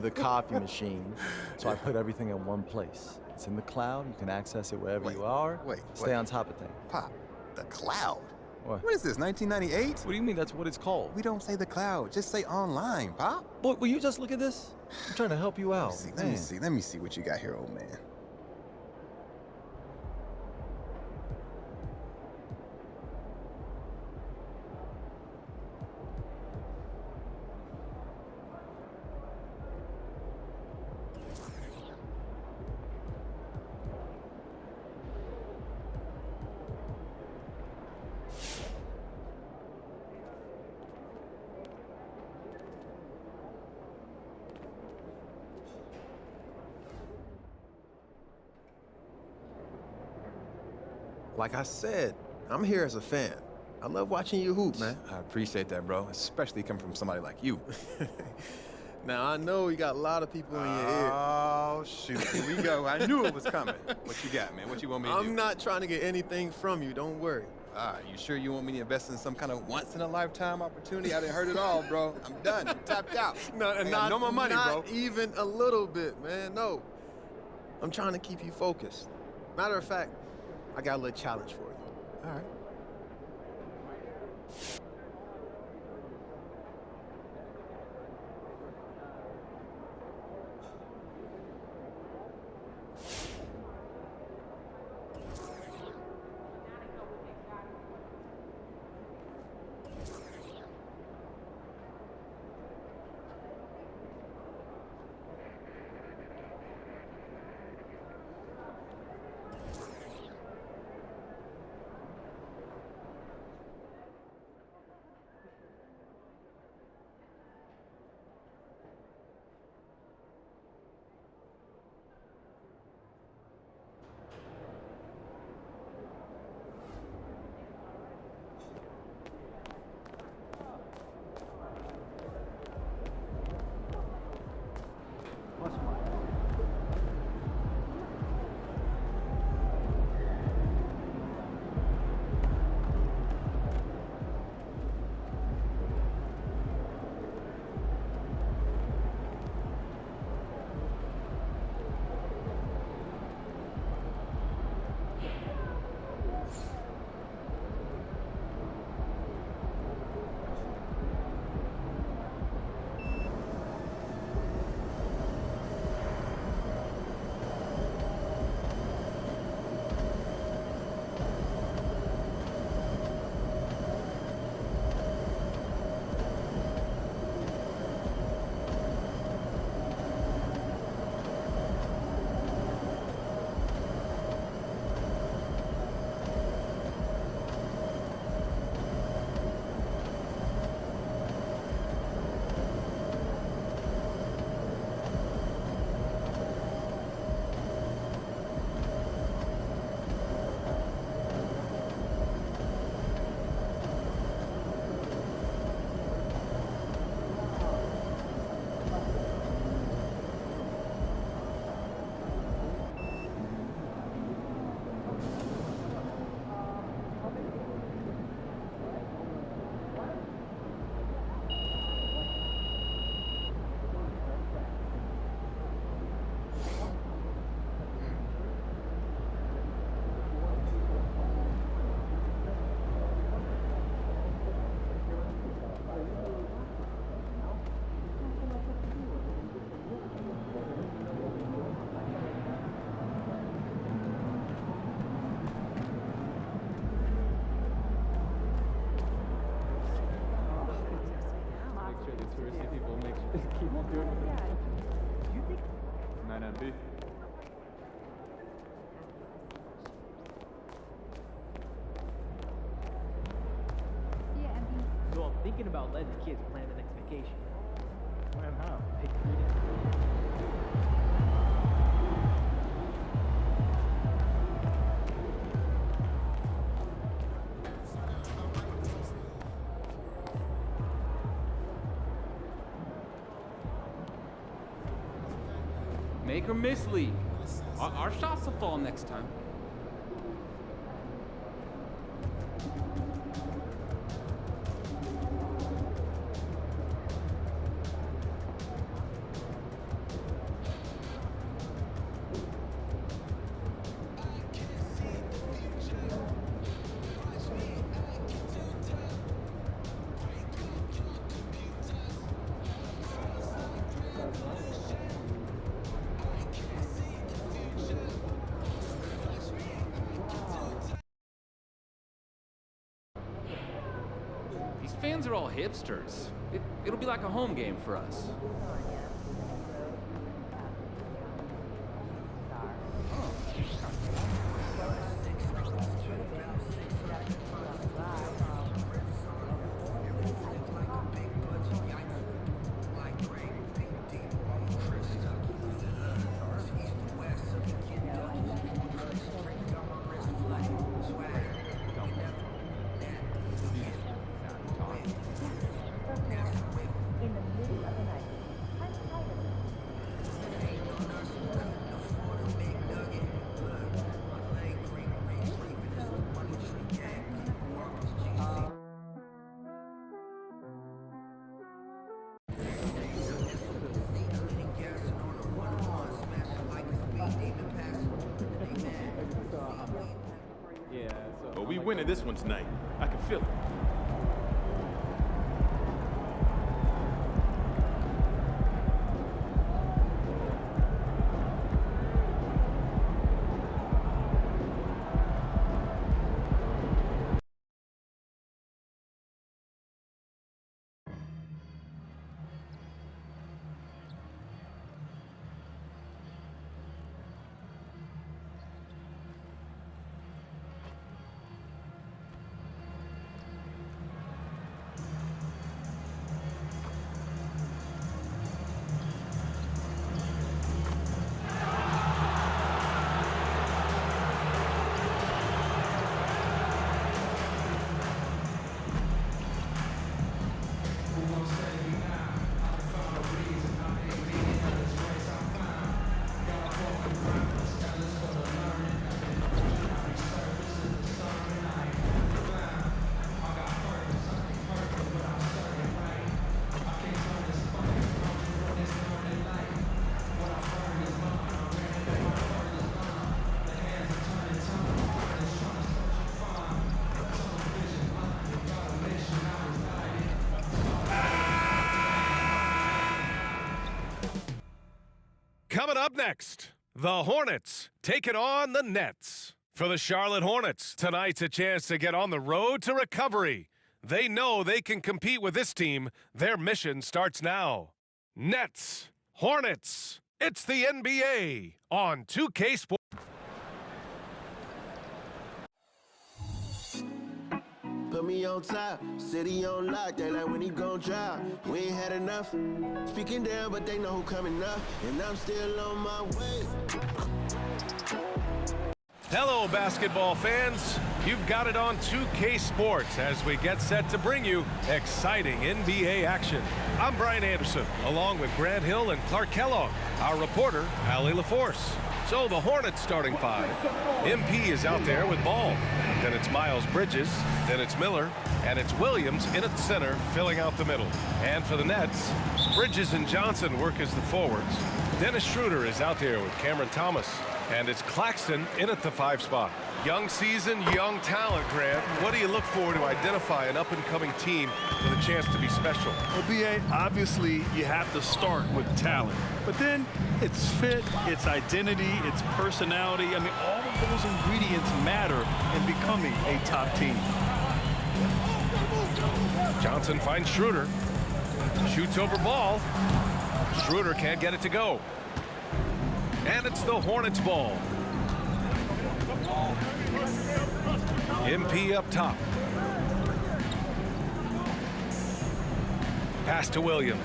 the coffee machine, so I put everything in one place. It's in the cloud. You can access it wherever you are. Stay on top of things. Pop, the cloud? What? What is this, 1998? What do you mean that's what it's called? We don't say the cloud, just say online, Pop. Boy, will you just look at this? I'm trying to help you out. Let me see what you got here, old man. Like I said, I'm here as a fan. I love watching you hoop, man. I appreciate that, bro, especially coming from somebody like you. Now, I know you got a lot of people in your ear. Oh, shoot, here we go. I knew it was coming. What you got, man? What you want me to do? I'm not trying to get anything from you, don't worry. You sure you want me to invest in some kind of once-in-a-lifetime opportunity? I didn't heard it all, bro. I'm done. I'm tapped out. No more money, bro. Not even a little bit, man, no. I'm trying to keep you focused. Matter of fact, I got a little challenge for you. All right. So I'm thinking about letting the kids plan the next vacation. Plan how? Pick 3 days. Make or miss league. Our shots will fall next time. fans are all hipsters. It'll be like a home game for us. But we winning this one tonight. I can feel it. Coming up next, the Hornets taking on the Nets. For the Charlotte Hornets, tonight's a chance to get on the road to recovery. They know they can compete with this team. Their mission starts now. Nets, Hornets, it's the NBA on 2K Sports. Put me on top, city on lock, they like when he gon' drop. We ain't had enough, speaking down, but they know who coming up, and I'm still on my way. Hello, basketball fans. You've got it on 2K Sports as we get set to bring you exciting NBA action. I'm Brian Anderson, along with Grant Hill and Clark Kellogg, our reporter, Allie LaForce. So the Hornets starting five. MP is out there with ball. Then it's Miles Bridges, then it's Miller, and it's Williams in at center, filling out the middle. And for the Nets, Bridges and Johnson work as the forwards. Dennis Schroeder is out there with Cameron Thomas, and it's Claxton in at the 5 spot. Young season, young talent, Grant. What do you look for to identify an up-and-coming team with a chance to be special? Well, B.A., obviously you have to start with talent. But then it's fit, it's identity, it's personality. I mean, all of those ingredients matter in becoming a top team. Johnson finds Schroeder. Shoots over ball. Schroeder can't get it to go. And it's the Hornets ball. MP up top. Pass to Williams.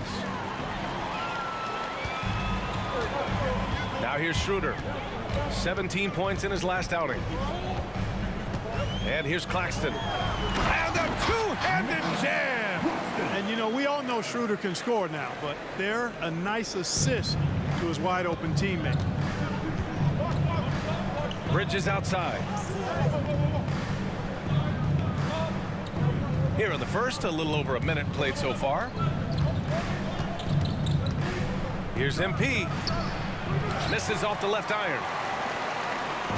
Now here's Schroeder. 17 points in his last outing. And here's Claxton. And a two-handed jam! And, you know, we all know Schroeder can score now, but they're a nice assist to his wide-open teammate. Bridges outside. Here in the first, a little over a minute played so far. Here's MP. Misses off the left iron.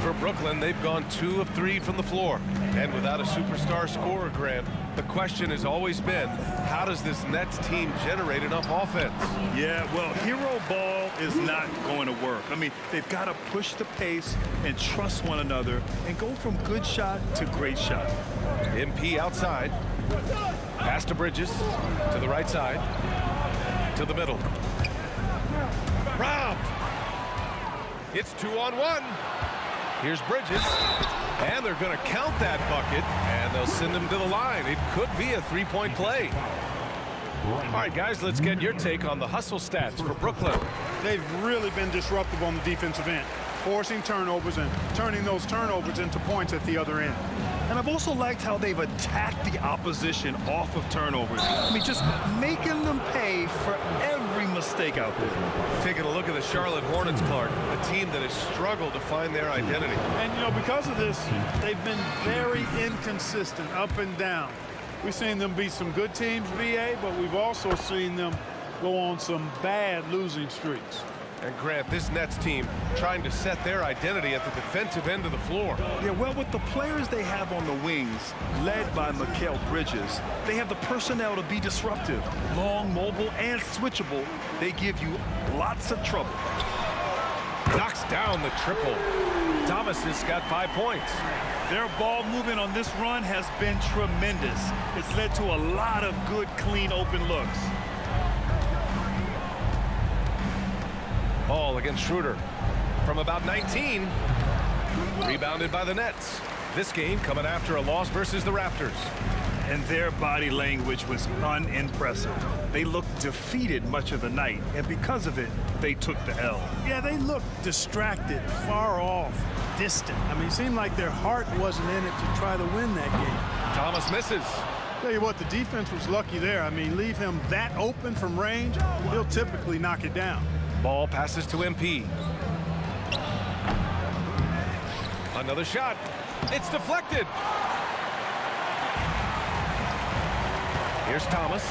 For Brooklyn, they've gone 2 of 3 from the floor. And without a superstar scorer, Grant, the question has always been, how does this Nets team generate enough offense? Yeah, well, hero ball is not going to work. I mean, they've got to push the pace and trust one another and go from good shot to great shot. MP outside. Pass to Bridges, to the right side, to the middle. Robbed. It's 2-on-1. Here's Bridges, and they're going to count that bucket, and they'll send him to the line. It could be a three-point play. All right, guys, let's get your take on the hustle stats for Brooklyn. They've really been disruptive on the defensive end, forcing turnovers and turning those turnovers into points at the other end. And I've also liked how they've attacked the opposition off of turnovers. I mean, just making them pay for every mistake out there. Taking a look at the Charlotte Hornets, Clark, a team that has struggled to find their identity. And, you know, because of this, they've been very inconsistent, up and down. We've seen them beat some good teams, BA, but we've also seen them go on some bad losing streaks. And Grant, this Nets team trying to set their identity at the defensive end of the floor. Yeah, well, with the players they have on the wings, led by Mikal Bridges, they have the personnel to be disruptive. Long, mobile, and switchable. They give you lots of trouble. Knocks down the triple. Thomas has got 5 points. Their ball movement on this run has been tremendous. It's led to a lot of good, clean, open looks. Ball against Schroeder from about 19. Rebounded by the Nets. This game coming after a loss versus the Raptors. And their body language was unimpressive. They looked defeated much of the night, and because of it, they took the L. Yeah, they looked distracted, far off, distant. I mean, it seemed like their heart wasn't in it to try to win that game. Thomas misses. Tell you what, the defense was lucky there. I mean, leave him that open from range, he'll typically knock it down. Ball passes to MP. Another shot. It's deflected. Here's Thomas.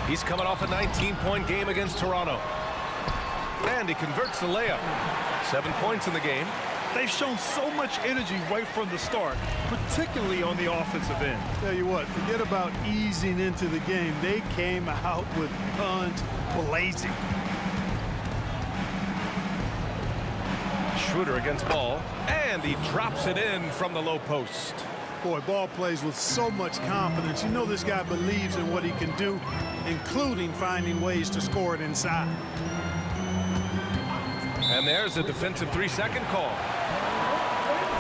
He's coming off a 19-point game against Toronto. And he converts the layup. 7 points in the game. They've shown so much energy right from the start, particularly on the offensive end. Tell you what, forget about easing into the game. They came out with guns blazing. Schroeder against Ball, and he drops it in from the low post. Boy, Ball plays with so much confidence. You know this guy believes in what he can do, including finding ways to score it inside. And there's a defensive 3-second call.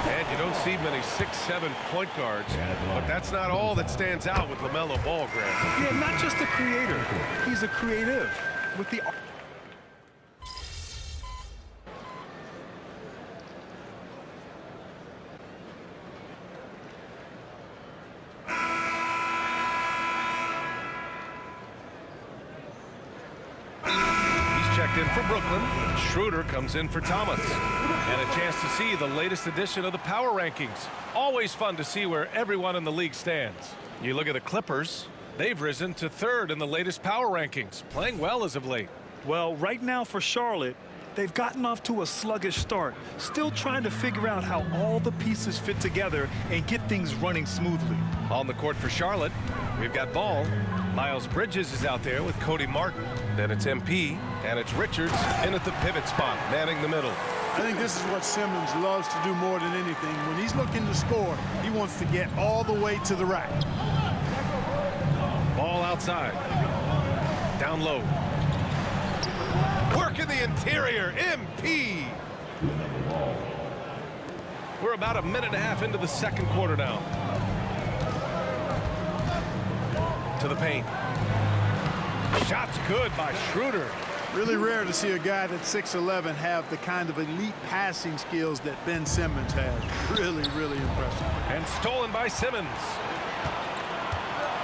And you don't see many 6-7 point guards, but that's not all that stands out with LaMelo Ball, Grant. Yeah, not just a creator. He's a creative with the... Checked in for Brooklyn. Schroeder comes in for Thomas. And a chance to see the latest edition of the power rankings. Always fun to see where everyone in the league stands. You look at the Clippers, they've risen to 3rd in the latest power rankings, playing well as of late. Well, right now for Charlotte, they've gotten off to a sluggish start, still trying to figure out how all the pieces fit together and get things running smoothly. On the court for Charlotte, we've got Ball. Miles Bridges is out there with Cody Martin. Then it's MP, and it's Richards in at the pivot spot, manning the middle. I think this is what Simmons loves to do more than anything. When he's looking to score, he wants to get all the way to the rack. Ball outside. Down low. Work in the interior, MP. We're about a minute and a half into the second quarter now. To the paint. Shot's good by Schroeder. Really rare to see a guy that's 6'11" have the kind of elite passing skills that Ben Simmons has. Really, really impressive. And stolen by Simmons.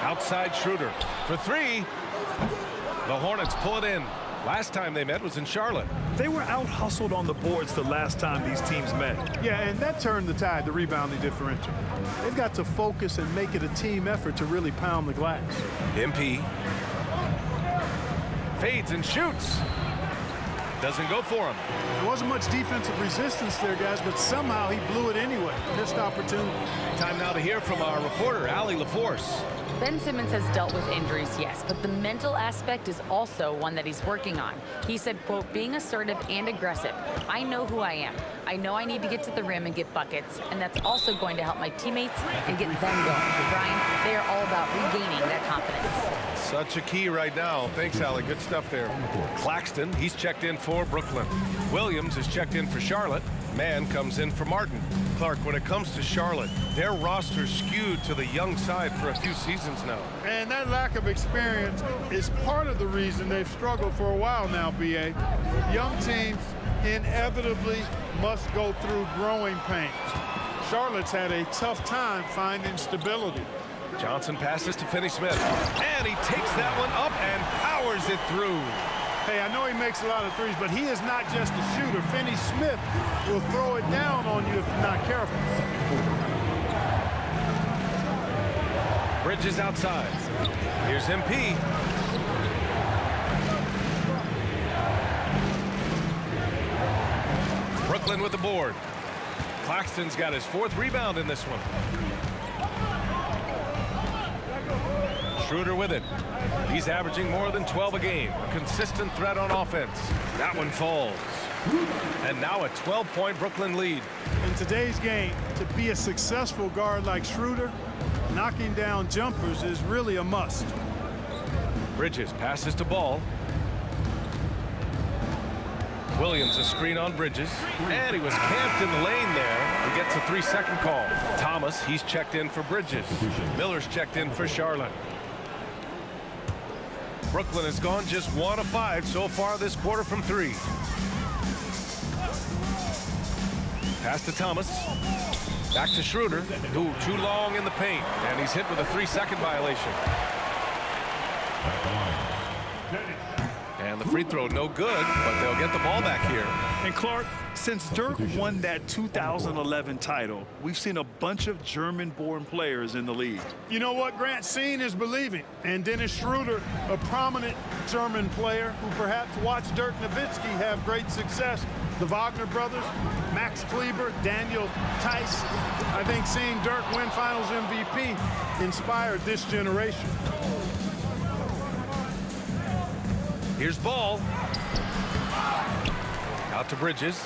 Outside Schroeder for 3. The Hornets pull it in. Last time they met was in Charlotte. They were out-hustled on the boards the last time these teams met. Yeah, and that turned the tide, the rebounding differential. They've got to focus and make it a team effort to really pound the glass. MP. Fades and shoots. doesn't go for him. There wasn't much defensive resistance there, guys, but somehow he blew it anyway. Missed opportunity. Time now to hear from our reporter, Allie LaForce. Ben Simmons has dealt with injuries, yes, but the mental aspect is also one that he's working on. He said, quote, being assertive and aggressive. I know who I am. I know I need to get to the rim and get buckets, and that's also going to help my teammates and get them going. Brian, they are all about regaining that confidence. Such a key right now. Thanks, Allie. Good stuff there. Claxton, he's checked in for Brooklyn. Williams is checked in for Charlotte. Mann comes in for Martin. Clark, when it comes to Charlotte, their roster's skewed to the young side for a few seasons now. And that lack of experience is part of the reason they've struggled for a while now, B.A. Young teams inevitably must go through growing pains. Charlotte's had a tough time finding stability. Johnson passes to Finney-Smith, and he takes that one up and powers it through. Hey, I know he makes a lot of threes, but he is not just a shooter. Finney-Smith will throw it down on you if you're not careful. Bridges outside. Here's MP. Brooklyn with the board. Claxton's got his 4th rebound in this one. Schroeder with it. He's averaging more than 12 a game. A consistent threat on offense. That one falls. And now a 12-point Brooklyn lead. In today's game, to be a successful guard like Schroeder, knocking down jumpers is really a must. Bridges passes to Ball. Williams a screen on Bridges, and he was camped in the lane there. He gets a 3-second call. Thomas, he's checked in for Bridges. Miller's checked in for Charlotte. Brooklyn has gone just 1 of 5 so far this quarter from 3. Pass to Thomas. Back to Schroeder. Ooh, too long in the paint, and he's hit with a 3-second violation. And the free throw no good, but they'll get the ball back here. And Clark, since Dirk won that 2011 title, we've seen a bunch of German-born players in the league. You know what, Grant? Seeing is believing. And Dennis Schroeder, a prominent German player who perhaps watched Dirk Nowitzki have great success. The Wagner brothers, Max Kleber, Daniel Tice. I think seeing Dirk win Finals MVP inspired this generation. Here's Ball. Out to Bridges.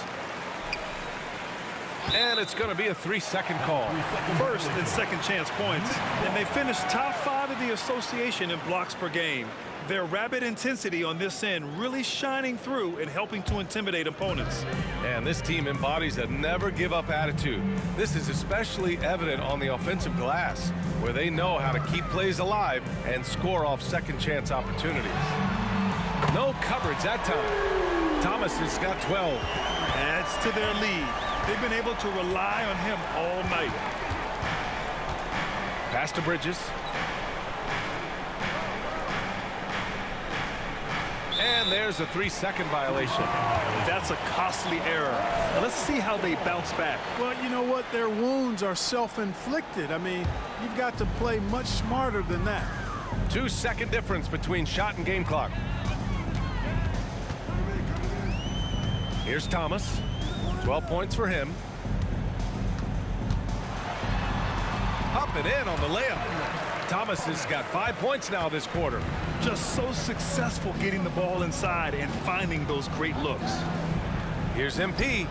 And it's going to be a 3-second call. First and second chance points, and they finished top 5 of the association in blocks per game. Their rapid intensity on this end really shining through and helping to intimidate opponents. And this team embodies a never-give-up attitude. This is especially evident on the offensive glass, where they know how to keep plays alive and score off second-chance opportunities. No coverage that time. Thomas has got 12. Adds to their lead. They've been able to rely on him all night. Pass to Bridges. And there's a 3-second violation. That's a costly error. Now let's see how they bounce back. Well, you know what? Their wounds are self-inflicted. I mean, you've got to play much smarter than that. 2-second difference between shot and game clock. Here's Thomas. 12 points for him. Up and in on the layup. Thomas has got 5 points now this quarter. Just so successful getting the ball inside and finding those great looks. Here's MP.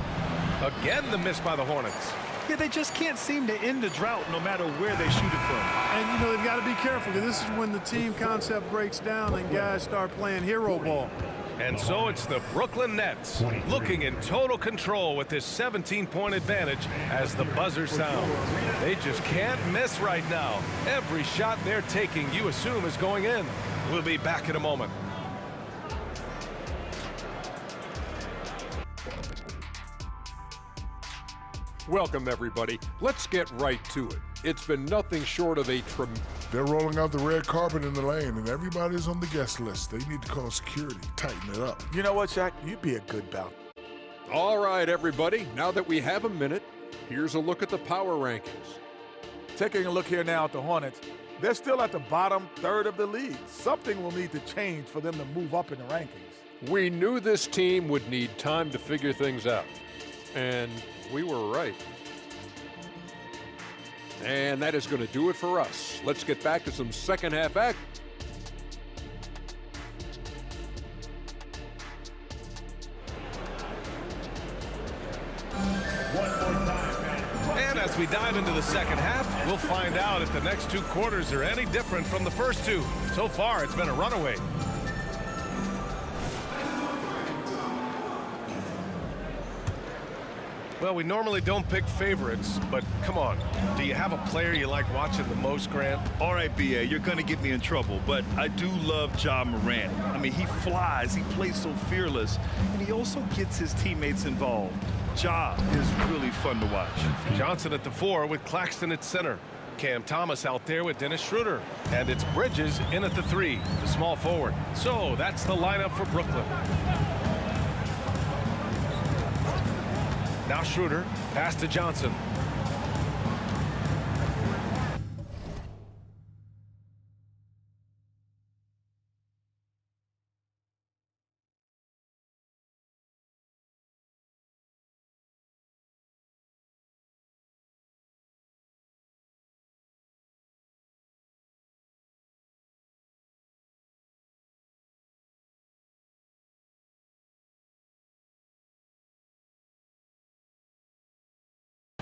Again, the miss by the Hornets. Yeah, they just can't seem to end the drought no matter where they shoot it from. And, you know, they've got to be careful, because this is when the team concept breaks down and guys start playing hero ball. And so it's the Brooklyn Nets looking in total control with this 17-point advantage as the buzzer sounds. They just can't miss right now. Every shot they're taking, you assume, is going in. We'll be back in a moment. Welcome, everybody. Let's get right to it. It's been nothing short of a They're rolling out the red carpet in the lane, and everybody's on the guest list. They need to call security, tighten it up. You know what, Shaq? You'd be a good bout. All right, everybody. Now that we have a minute, here's a look at the power rankings. Taking a look here now at the Hornets, they're still at the bottom third of the league. Something will need to change for them to move up in the rankings. We knew this team would need time to figure things out. And we were right. And that is going to do it for us. Let's get back to some second half action. And as we dive into the second half, we'll find out if the next 2 quarters are any different from the first 2. So far, it's been a runaway. Well, we normally don't pick favorites, but come on. Do you have a player you like watching the most, Grant? All right, B.A., you're going to get me in trouble, but I do love Ja Morant. I mean, he flies, he plays so fearless, and he also gets his teammates involved. Ja is really fun to watch. Johnson at the 4 with Claxton at center. Cam Thomas out there with Dennis Schroeder. And it's Bridges in at the 3, the small forward. So that's the lineup for Brooklyn. Now Schroeder, pass to Johnson.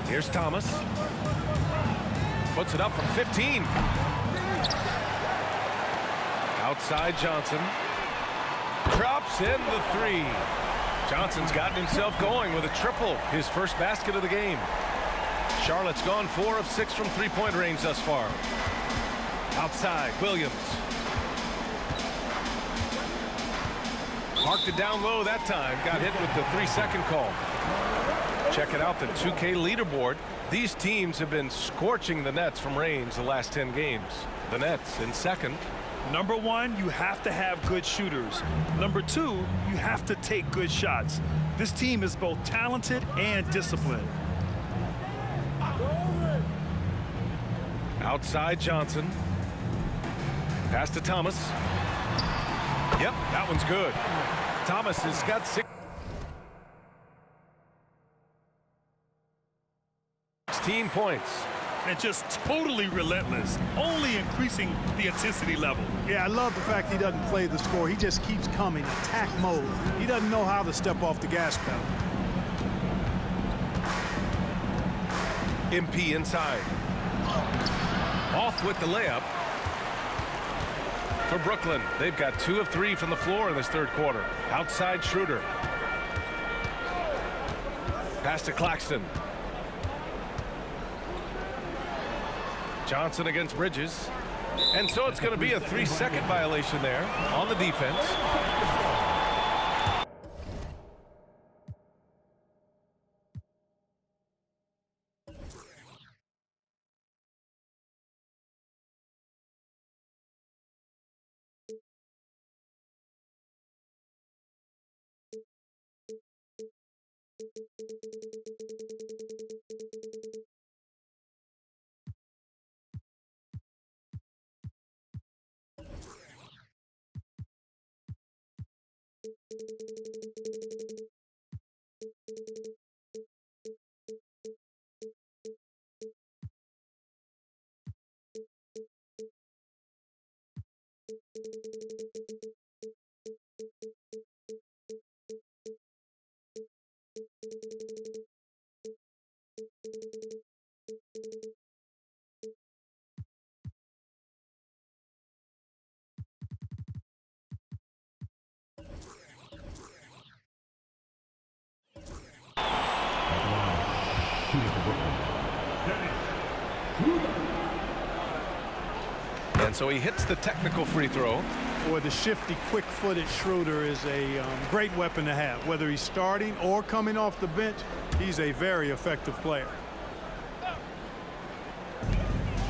Here's Thomas. Puts it up from 15. Outside Johnson. Drops in the 3. Johnson's gotten himself going with a triple. His first basket of the game. Charlotte's gone 4 of 6 from three-point range thus far. Outside, Williams. Marked it down low that time. Got hit with the 3-second call. Checking out the 2K leaderboard. These teams have been scorching the Nets from range the last 10 games. The Nets in second. Number 1, you have to have good shooters. Number 2, you have to take good shots. This team is both talented and disciplined. Outside Johnson. Pass to Thomas. Yep, that one's good. Thomas has got 16 points. And just totally relentless, only increasing the intensity level. Yeah, I love the fact he doesn't play the score. He just keeps coming, attack mode. He doesn't know how to step off the gas pedal. MP inside. Off with the layup. For Brooklyn, they've got 2 of 3 from the floor in this third quarter. Outside Schroeder. Pass to Claxton. Johnson against Bridges. And so it's going to be a 3-second violation there on the defense. And so he hits the technical free throw. Boy, the shifty, quick-footed Schroeder is a great weapon to have. Whether he's starting or coming off the bench, he's a very effective player.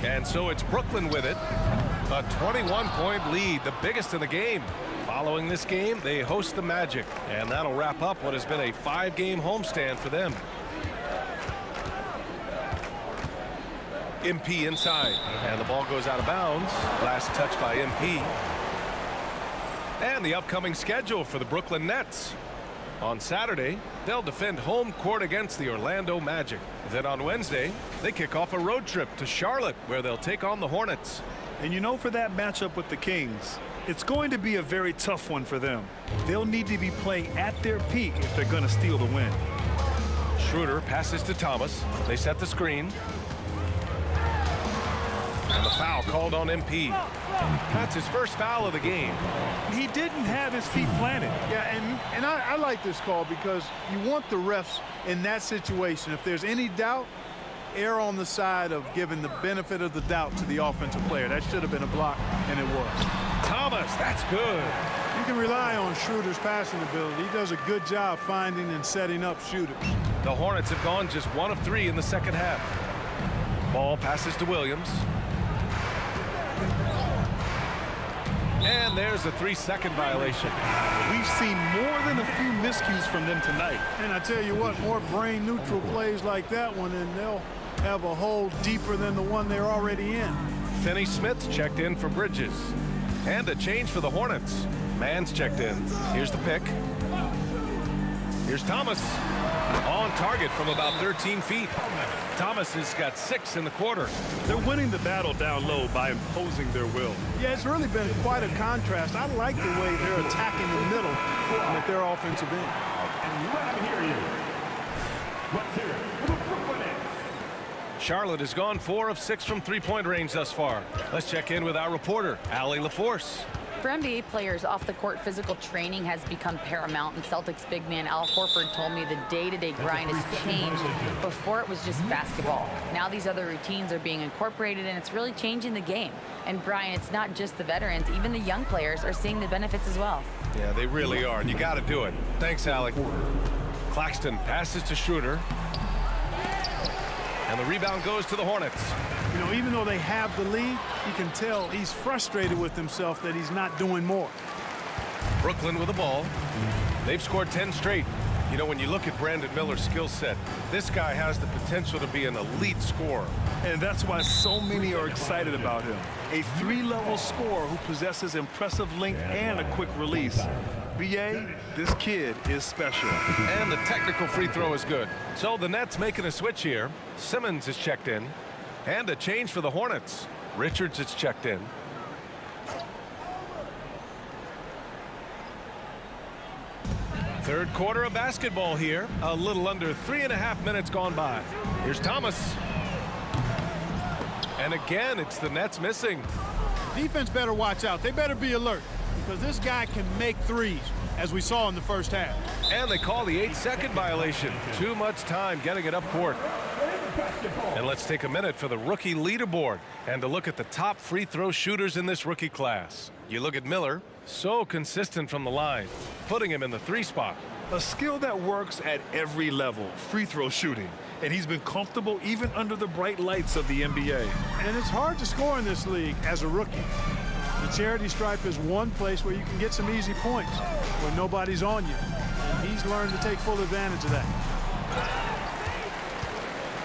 And so it's Brooklyn with it. A 21-point lead, the biggest in the game. Following this game, they host the Magic. And that'll wrap up what has been a 5-game homestand for them. MP inside. And the ball goes out of bounds. Last touch by MP. And the upcoming schedule for the Brooklyn Nets. On Saturday, they'll defend home court against the Orlando Magic. Then on Wednesday, they kick off a road trip to Charlotte, where they'll take on the Hornets. And you know, for that matchup with the Kings, it's going to be a very tough one for them. They'll need to be playing at their peak if they're going to steal the win. Schroeder passes to Thomas. They set the screen. And the foul called on MP. That's his first foul of the game. He didn't have his feet planted. Yeah, and I like this call because you want the refs in that situation. If there's any doubt, err on the side of giving the benefit of the doubt to the offensive player. That should have been a block, and it was. Thomas, that's good. You can rely on Schroeder's passing ability. He does a good job finding and setting up shooters. The Hornets have gone just 1 of 3 in the second half. Ball passes to Williams. And there's a 3-second violation. We've seen more than a few miscues from them tonight. And I tell you what, more brain-neutral plays like that one, and they'll have a hole deeper than the one they're already in. Finney-Smith checked in for Bridges. And a change for the Hornets. Mann's checked in. Here's the pick. Here's Thomas. On target from about 13 feet. Thomas has got 6 in the quarter. They're winning the battle down low by imposing their will. Yeah, it's really been quite a contrast. I like the way they're attacking the middle with their offensive end. Charlotte has gone 4 of 6 from three-point range thus far. Let's check in with our reporter, Allie LaForce. For NBA players, off-the-court physical training has become paramount, and Celtics big man Al Horford told me the day-to-day grind has changed. Before, it was just basketball. Now these other routines are being incorporated, and it's really changing the game. And Brian, it's not just the veterans, even the young players are seeing the benefits as well. Yeah, they really are, and you got to do it. Thanks, Allie. Claxton passes to Schroeder. And the rebound goes to the Hornets. You know, even though they have the lead, you can tell he's frustrated with himself that he's not doing more. Brooklyn with the ball. They've scored 10 straight. You know, when you look at Brandon Miller's skill set, this guy has the potential to be an elite scorer. And that's why so many are excited about him. A 3-level scorer who possesses impressive length and a quick release. B.A., this kid is special. And the technical free throw is good. So the Nets making a switch here. Simmons is checked in. And a change for the Hornets. Richards is checked in. Third quarter of basketball here. A little under 3.5 minutes gone by. Here's Thomas. And again, it's the Nets missing. Defense better watch out. They better be alert because this guy can make threes, as we saw in the first half. And they call the 8-second violation. Too much time getting it up court. And let's take a minute for the rookie leaderboard and to look at the top free throw shooters in this rookie class. You look at Miller, so consistent from the line, putting him in the 3 spot. A skill that works at every level, free throw shooting. And he's been comfortable even under the bright lights of the NBA. And it's hard to score in this league as a rookie. The charity stripe is one place where you can get some easy points when nobody's on you. And he's learned to take full advantage of that.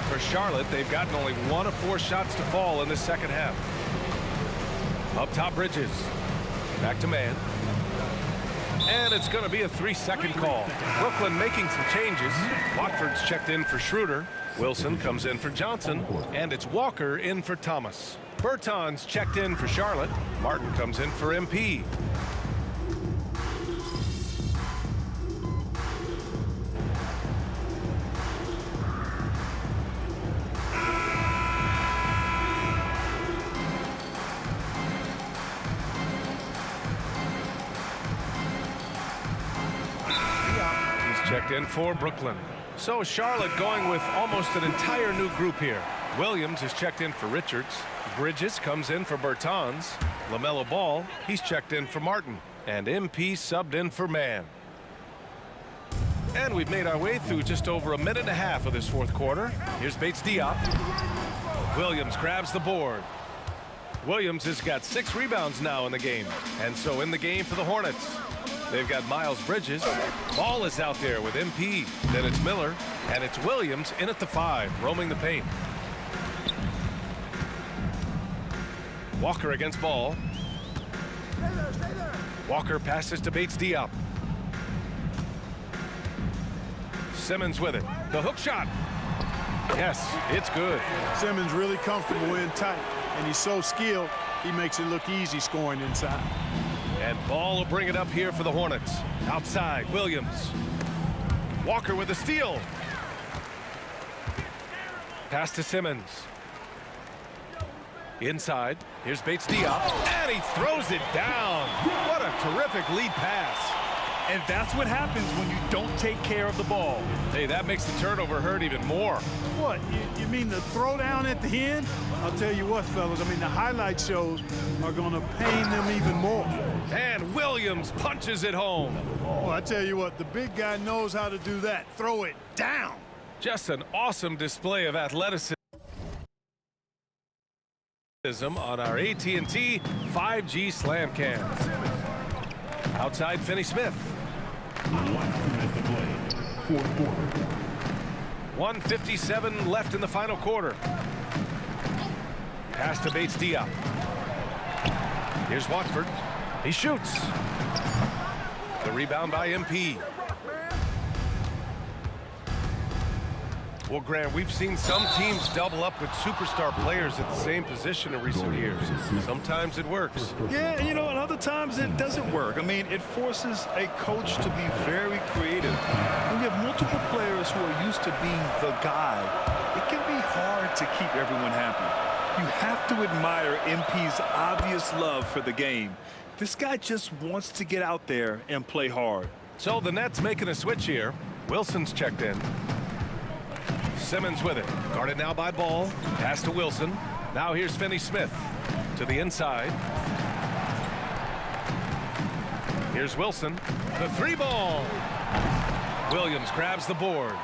For Charlotte, they've gotten only 1 of 4 shots to fall in the second half. Up top, Bridges. Back to Mann. And it's going to be a 3-second call. Brooklyn making some changes. Watford's checked in for Schroeder. Wilson comes in for Johnson. And it's Walker in for Thomas. Bertans checked in for Charlotte. Martin comes in for MP. Checked in for Brooklyn. So Charlotte going with almost an entire new group here. Williams is checked in for Richards. Bridges comes in for Bertans. LaMelo Ball, he's checked in for Martin. And MP subbed in for Mann. And we've made our way through just over 1.5 minutes of this fourth quarter. Here's Bates Diop. Williams grabs the board. Williams has got 6 rebounds now in the game. And so in the game for the Hornets. They've got Miles Bridges. Ball is out there with MP. Then it's Miller. And it's Williams in at the 5, roaming the paint. Walker against Ball. Walker passes to Bates Diop. Simmons with it. The hook shot. Yes, it's good. Simmons really comfortable in tight, and he's so skilled, he makes it look easy scoring inside. And Ball will bring it up here for the Hornets. Outside, Williams. Walker with a steal. Pass to Simmons. Inside, here's Bates Diop, and he throws it down. What a terrific lead pass. And that's what happens when you don't take care of the ball. Hey, that makes the turnover hurt even more. What, you mean the throwdown at the end? I'll tell you what, fellas, I mean, the highlight shows are going to pain them even more. And Williams punches it home. Well, I tell you what, the big guy knows how to do that. Throw it down. Just an awesome display of athleticism on our AT&T 5G Slam Cams. Outside, Finney-Smith. 1:57 left in the final quarter. Pass to Bates Diop. Here's Watford. He shoots. The rebound by MP. Well, Grant, we've seen some teams double up with superstar players at the same position in recent years. Sometimes it works. Yeah, and other times it doesn't work. I mean, it forces a coach to be very creative. When you have multiple players who are used to being the guy, it can be hard to keep everyone happy. You have to admire MP's obvious love for the game. This guy just wants to get out there and play hard. So the Nets making a switch here. Wilson's checked in. Simmons with it. Guarded now by Ball. Pass to Wilson. Now here's Finney-Smith to the inside. Here's Wilson. The three ball. Williams grabs the board.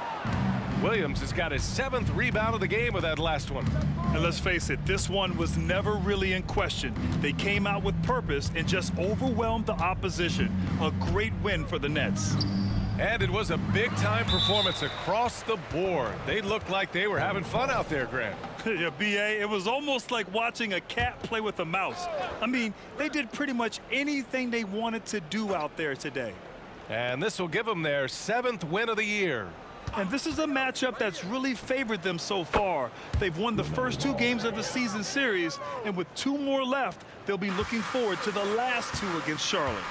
Williams has got his 7th rebound of the game with that last one. And let's face it, this one was never really in question. They came out with purpose and just overwhelmed the opposition. A great win for the Nets. And it was a big-time performance across the board. They looked like they were having fun out there, Grant. Yeah, B.A., it was almost like watching a cat play with a mouse. I mean, they did pretty much anything they wanted to do out there today. And this will give them their 7th win of the year. And this is a matchup that's really favored them so far. They've won the first 2 games of the season series, and with 2 more left, they'll be looking forward to the last 2 against Charlotte.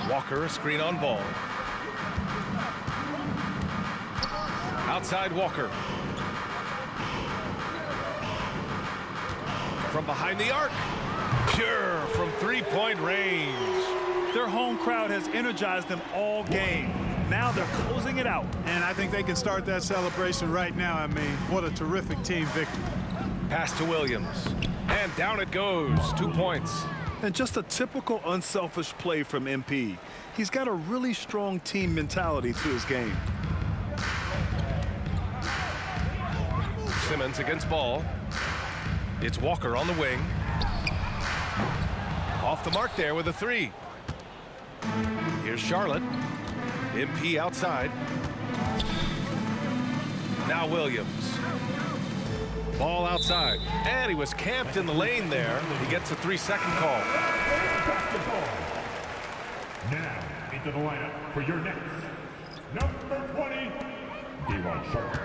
Walker, a screen on Ball. Outside Walker. From behind the arc. Pure from 3-point range. Their home crowd has energized them all game. Now they're closing it out. And I think they can start that celebration right now. I mean, what a terrific team victory. Pass to Williams. And down it goes. 2 points. And just a typical unselfish play from MP. He's got a really strong team mentality to his game. Simmons against Ball. It's Walker on the wing. Off the mark there with a 3. Here's Charlotte. MP outside. Now Williams. Ball outside. And he was camped in the lane there. He gets a 3-second call. Now into the lineup for your Nets. Number 20, Devon Charlotte.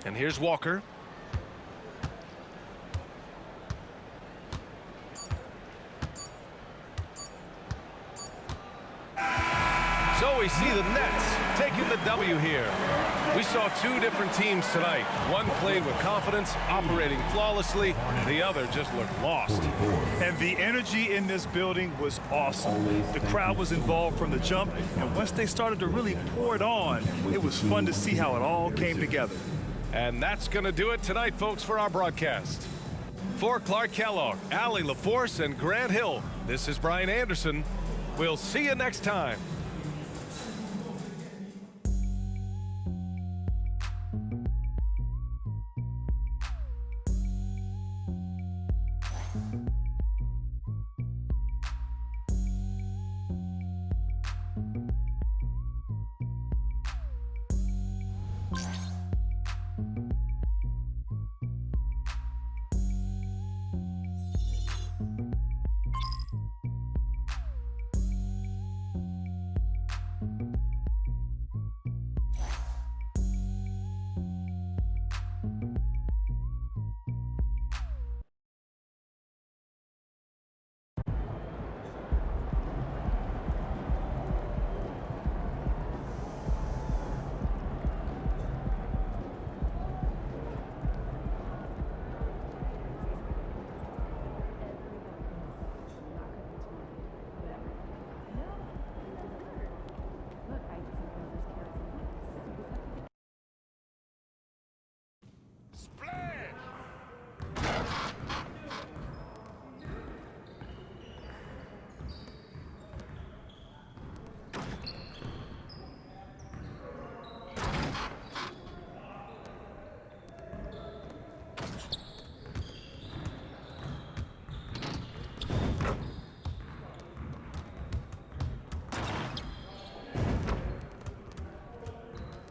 And here's Walker. So we see the Nets taking the W here. We saw 2 different teams tonight. One played with confidence, operating flawlessly. The other just looked lost. And the energy in this building was awesome. The crowd was involved from the jump, and once they started to really pour it on, it was fun to see how it all came together. And that's going to do it tonight, folks, for our broadcast. For Clark Kellogg, Allie LaForce, and Grant Hill, this is Brian Anderson. We'll see you next time.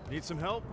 Need some help?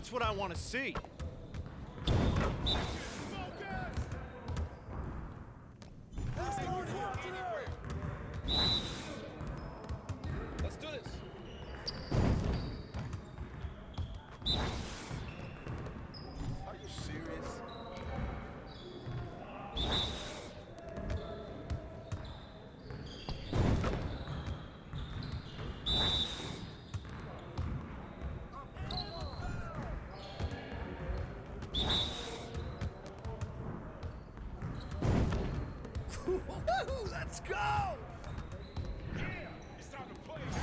That's what I want to see. Let's do this. Are you serious? Let's go! Yeah, it's time to play now.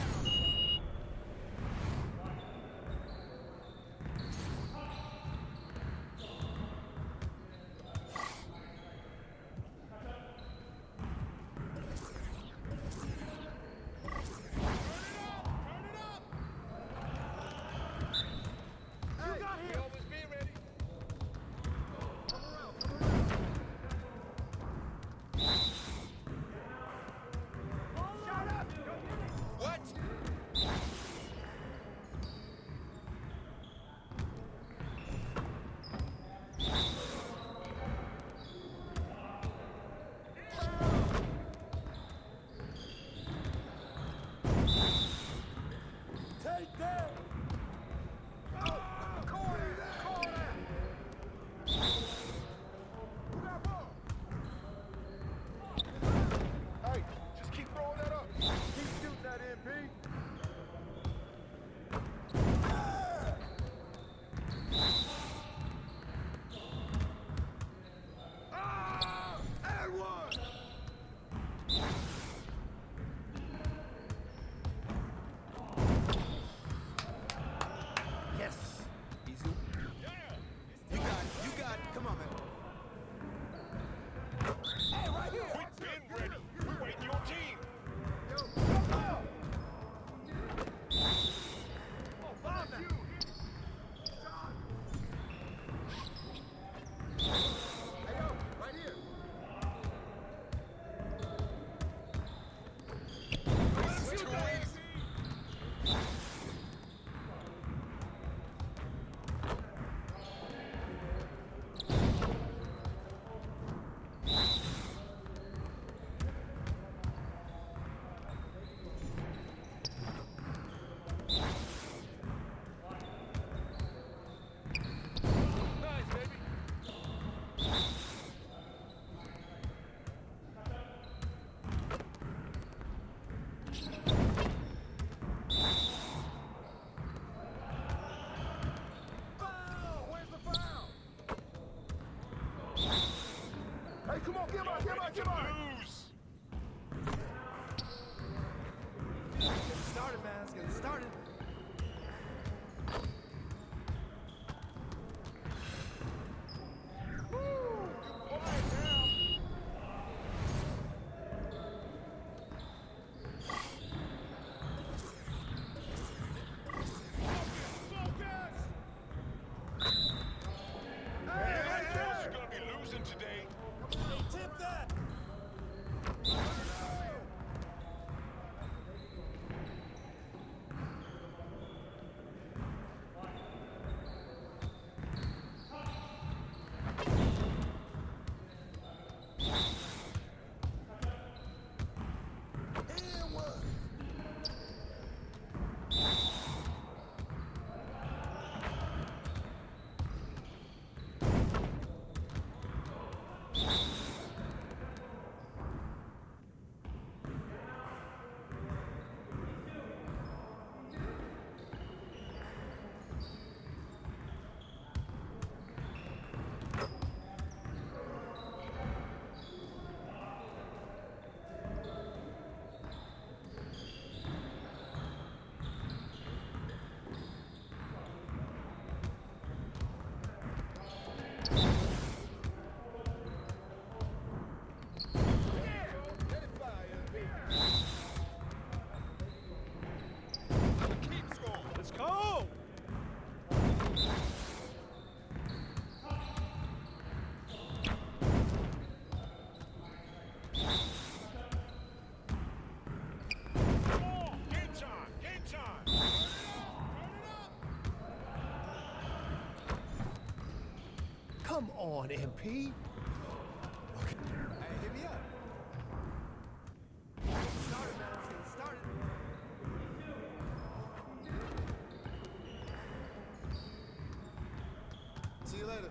Come on, MP. Okay. Hey, hit me up. Started, man. I'm getting started. See you later.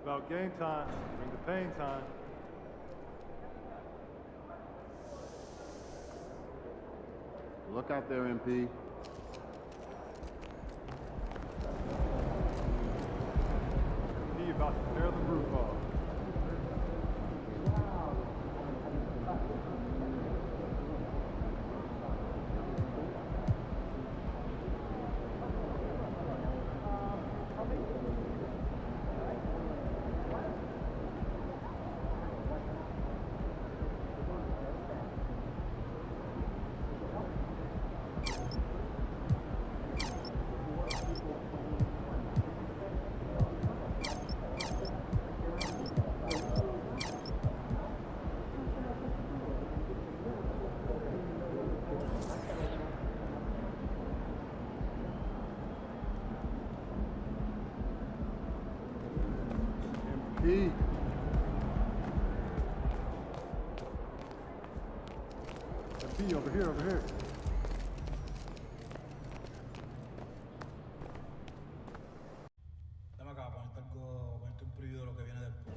About game time, bring the pain time. Look out there, MP. He about to tear the roof off. MP. MP, over here, over here. Dame acá, ponerte un preview de lo que viene después.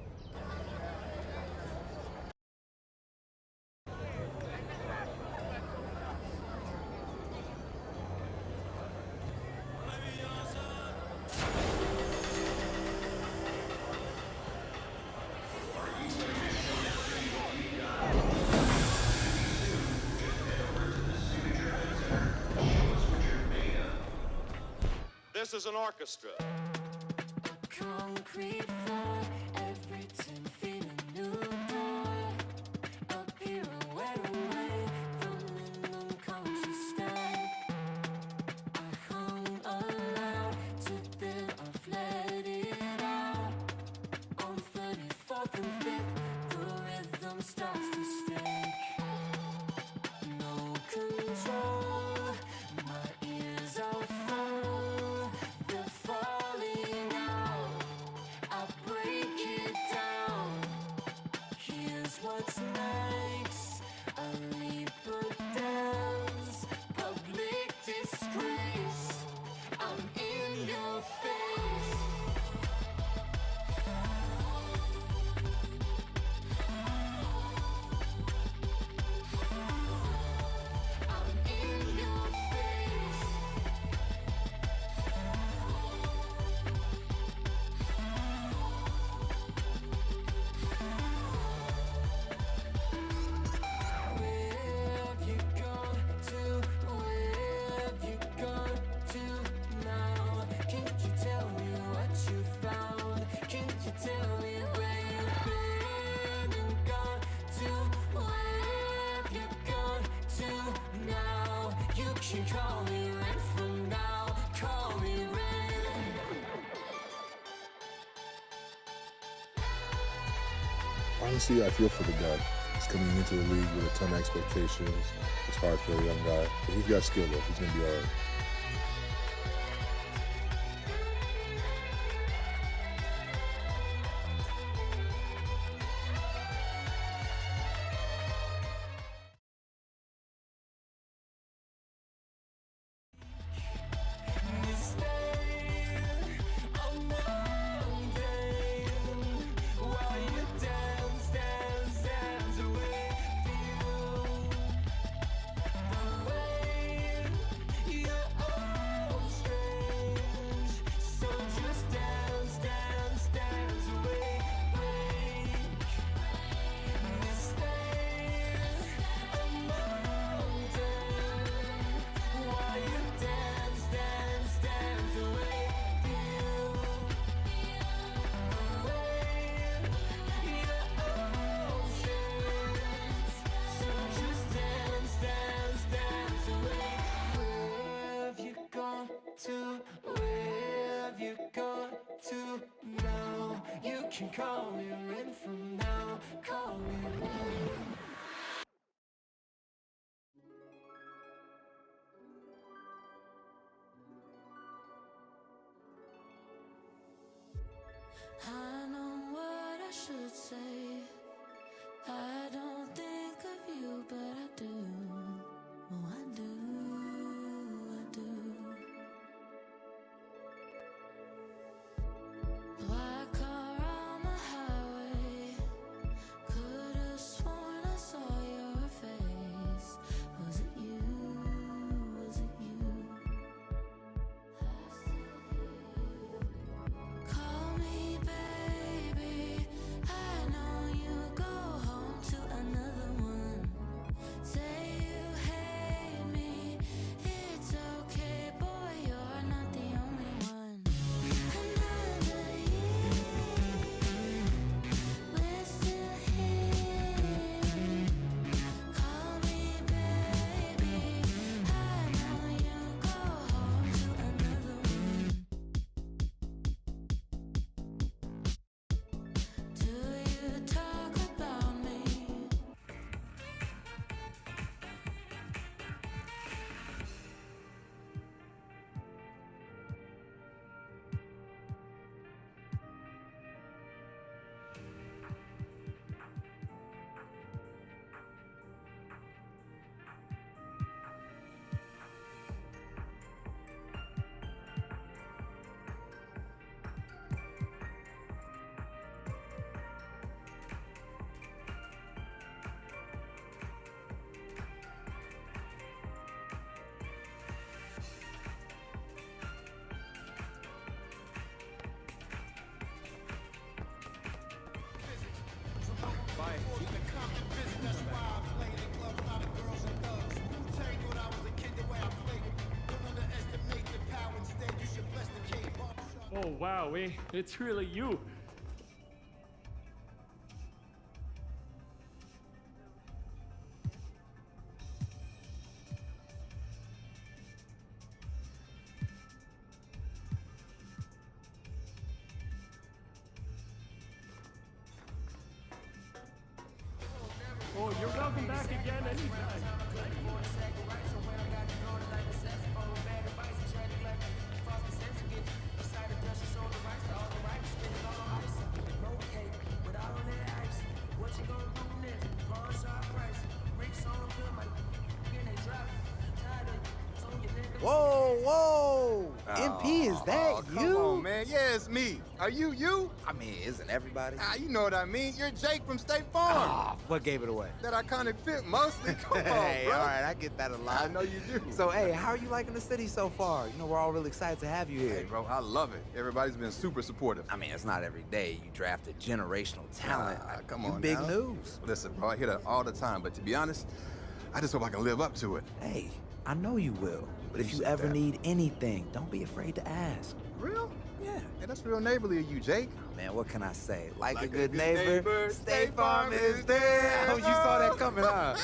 This is an orchestra. Concrete floor, every 10 feet a new door. A pirouette away from an unconscious sky. I hung aloud to then I've let it out. On 34th and 5th, the rhythm starts to stake. No control, my ears are full. They're falling out. I break it down. Here's what's next. A leap or dance. Public disgrace. I'm in your face. I'm in your face. Where have you gone to? Where have you gone to now? Can't you tell me what you found? Can't you tell me where you've been and gone to? Where have you gone to now? You can call me Red from now. Call me Red. Honestly, I feel for the guy. He's coming into the league with a ton of expectations. It's hard for a young guy, but he's got skill though. He's gonna be all right. can call me in from now. Call me now. I know what I should say. I don't think of you, but I do. Oh, I do, I do. Black car on the highway. Could've sworn I saw your face. Was it you? Was it you? Call me baby. I know you go home to another one. Say you hate me. It's okay, boy, you're not the only one. Another year, we're still here. Call me baby. I know you go home to another one. Do you talk about me? Oh wow, it's really you. Oh, you're welcome back again anytime. Whoa, whoa! MP, is that Oh, you? come on, man. Yeah, it's me. Are you you? I mean, isn't everybody? You know what I mean. You're Jake from State Farm. Ah, what gave it away? That iconic fit, mostly. Come on, Hey, bro. all right, I get that a lot. I know you do. So, hey, how are you liking the city so far? You know, we're all really excited to have you here. Hey, bro, I love it. Everybody's been super supportive. I mean, it's not every day you draft a generational talent. Come You on big now. news. Listen, bro, I hear that all the time, but to be honest, I just hope I can live up to it. Hey, I know you will. But if you ever need anything, don't be afraid to ask. Real? Yeah. Hey, that's real neighborly of you, Jake. Man, what can I say? Like a good neighbor, State Farm is there. Oh, you saw that coming, huh?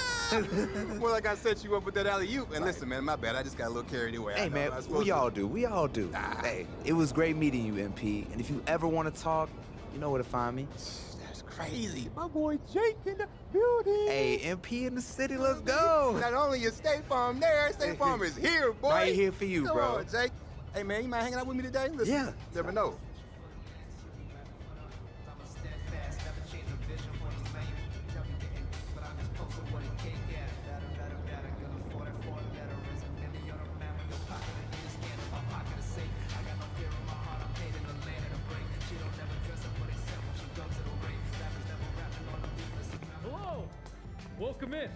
More like I set you up with that alley-oop. And listen, man, my bad. I just got a little carried away. Hey, man, we all do. We all do. Hey, it was great meeting you, MP. And if you ever want to talk, you know where to find me. That's crazy. My boy Jake in the building. Hey, MP in the city, let's go. Not only is State Farm there, State Farm is here, boy. Right here for you, Come bro. on, Jake. Hey, man, you mind hanging out with me today? Listen, Yeah. Never know. Hello. Welcome in.